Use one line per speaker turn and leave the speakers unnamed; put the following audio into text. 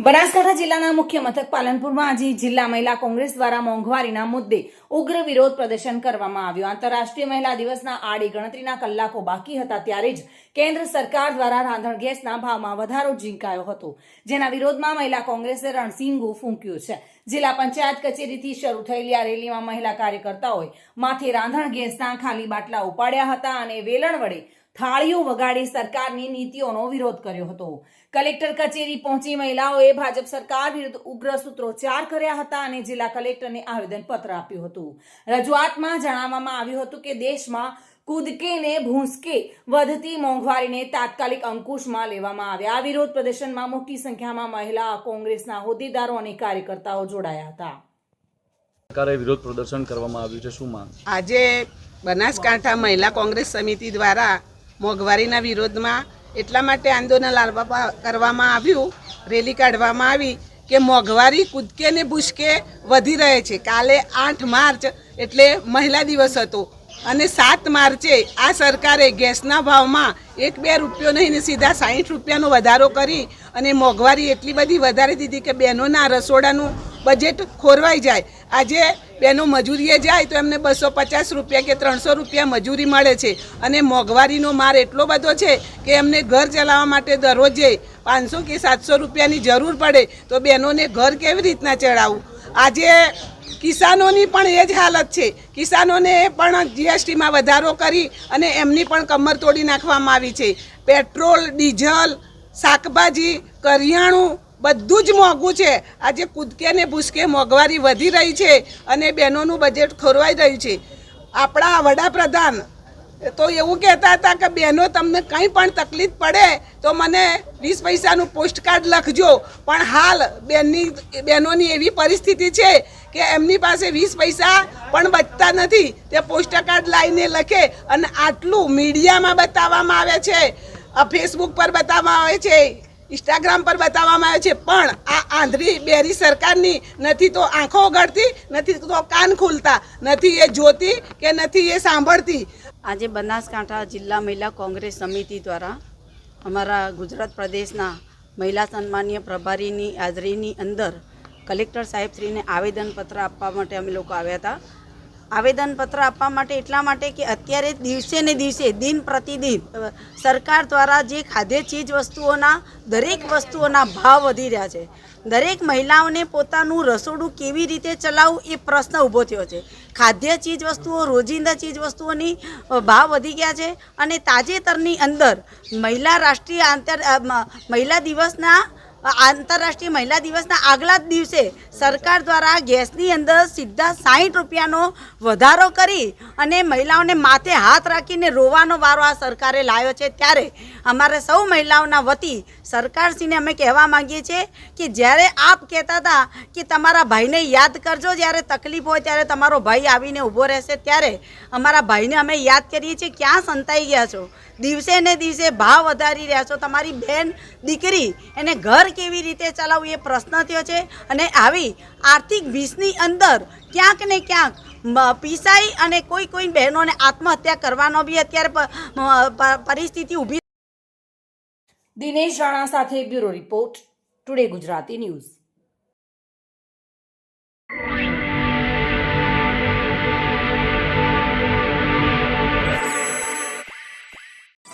બનાસકાંઠા જિલ્લાના મુખ્ય મથક પાલનપુરમાં આજે જિલ્લા મહિલા કોંગ્રેસ દ્વારા મોંઘવારીના મુદ્દે ઉગ્ર વિરોધ પ્રદર્શન કરવામાં આવ્યું। આંતરરાષ્ટ્રીય મહિલા દિવસના આડી ગણતરીના કલાકો બાકી હતા ત્યારે જ કેન્દ્ર સરકાર દ્વારા રાંધણ ગેસના ભાવમાં વધારો ઝીંકાયો હતો, જેના વિરોધમાં મહિલા કોંગ્રેસે રણસીંગુ ફૂંક્યું છે। જિલ્લા પંચાયત કચેરીથી શરૂ થયેલી આ રેલીમાં મહિલા કાર્યકર્તાઓએ માથે રાંધણ ગેસના ખાલી બાટલા ઉપાડ્યા હતા અને વેલણ વડે થાળીઓ વગાડી સરકારની નીતિઓનો વિરોધ કર્યો હતો। કલેક્ટર કચેરી પહોંચી મહિલાઓએ ભાજપ સરકાર વિરુદ્ધ ઉગ્ર સૂત્રોચ્ચાર કર્યા હતા અને જિલ્લા કલેક્ટરને આવેદનપત્ર આપ્યું હતું। રજૂઆતમાં જણાવવામાં આવ્યું હતું કે દેશમાં કૂદકે ને ભૂંસકે વધતી મોંઘવારીને તાત્કાલિક અંકુશમાં લેવામાં આવે। આ વિરોધ પ્રદર્શનમાં મોટી સંખ્યામાં મહિલા કોંગ્રેસના હોદ્દેદારો અને કાર્યકર્તાઓ જોડાયા હતા।
સરકારે વિરોધ પ્રદર્શન કરવામાં આવ્યું છે, શું માંગ?
આજે બનાસકાંઠા મહિલા કોંગ્રેસ સમિતિ દ્વારા મોંઘવારીના વિરોધમાં એટલા માટે આંદોલન કરવામાં આવ્યું, રેલી કાઢવામાં આવી કે મોંઘવારી કૂદકે ને ભૂસકે વધી રહે છે। કાલે 8 માર્ચ એટલે મહિલા દિવસ હતો અને 7 માર્ચે આ સરકારે ગેસના ભાવમાં 1-2 રૂપિયો નહીં ને સીધા 60 રૂપિયાનો વધારો કરી અને મોંઘવારી એટલી બધી વધારી દીધી કે બહેનોના રસોડાનું બજેટ ખોરવાઈ જાય। આજે બહેનો મજૂરીએ જાય તો એમને 250 રૂપિયા કે 300 રૂપિયા મજૂરી મળે છે અને મોંઘવારીનો માર એટલો બધો છે કે એમને ઘર ચલાવવા માટે દરરોજે 500 કે 700 રૂપિયાની જરૂર પડે તો બહેનોને ઘર કેવી રીતના ચલાવવું। આજે કિસાનોની પણ એ જ હાલત છે। કિસાનોને પણ જીએસટીમાં વધારો કરી અને એમની પણ કમર તોડી નાખવામાં આવી છે। પેટ્રોલ, ડીઝલ, શાકભાજી, કરિયાણું બધું જ મોંઘું છે। આજે કૂદકે ને ભૂસકે મોંઘવારી વધી રહી છે અને બહેનોનું બજેટ ખોરવાઈ રહ્યું છે। આપણા વડાપ્રધાન તો એવું કહેતા હતા કે બહેનો તમને કંઈ પણ તકલીફ પડે તો મને 20 પૈસાનું પોસ્ટકાર્ડ લખજો, પણ હાલ બહેનોની એવી પરિસ્થિતિ છે કે એમની પાસે 20 પૈસા પણ બચતા નથી। તે પોસ્ટકાર્ડ લાવીને લખે અને આટલું મીડિયામાં બતાવવામાં આવે છે, ફેસબુક પર બતાવવામાં આવે છે, ઇન્સ્ટાગ્રામ પર બતાવવામાં આવે છે, પણ આ આંધળી બેરી સરકારની નથી તો આંખો ઉઘડતી, નથી તો કાન ખુલતા, નથી એ જોતી કે નથી એ સાંભળતી।
આજે બનાસકાંઠા જિલ્લા મહિલા કોંગ્રેસ સમિતિ દ્વારા અમારા ગુજરાત પ્રદેશના મહિલા સન્માનીય પ્રભારીની હાજરીની અંદર કલેક્ટર સાહેબશ્રીને આવેદનપત્ર આપવા માટે અમે લોકો આવ્યા હતા। આવેદનપત્ર આપવા માટે એટલા માટે કે અત્યારે દિવસે ને દિવસે દિન પ્રતિદિન સરકાર દ્વારા જે ખાદ્ય ચીજ વસ્તુઓના દરેક વસ્તુઓના ભાવ વધી રહ્યા છે। દરેક મહિલાઓને પોતાનું રસોડું કેવી રીતે ચલાવવું એ પ્રશ્ન ઊભો થયો છે। ખાદ્ય ચીજ વસ્તુઓ, રોજિંદા ચીજ વસ્તુઓની ભાવ વધી ગયા છે અને તાજેતરની અંદર આંતરરાષ્ટ્રીય મહિલા દિવસના આગલા જ દિવસે સરકાર દ્વારા ગેસની અંદર સીધા 60 રૂપિયાનો વધારો કરી અને મહિલાઓને માથે હાથ રાખીને રોવાનો વારો આ સરકારે લાવ્યો છે। ત્યારે અમારે સૌ મહિલાઓના વતી સરકારશ્રીને અમે કહેવા માંગીએ છીએ કે જ્યારે આપ કહેતા હતા કે તમારા ભાઈને યાદ કરજો, જ્યારે તકલીફ હોય ત્યારે તમારો ભાઈ આવીને ઊભો રહેશે, ત્યારે અમારા ભાઈને અમે યાદ કરીએ છીએ, ક્યાં સંતાઈ ગયા છો? દિવસે ને દિવસે ભાવ વધારી રહ્યા છો। તમારી બહેન દીકરી એને ઘર કેવી રીતે ચલાવવું એ પ્રશ્ન થયો છે અને આવી આર્થિક ભીસની અંદર ક્યાંક ને ક્યાંક પીસાઈ અને કોઈ બહેનોને આત્મહત્યા કરવાનો બી અત્યારે પરિસ્થિતિ ઊભી।
દિનેશ રાણા સાથે bureau report, today Gujarati news.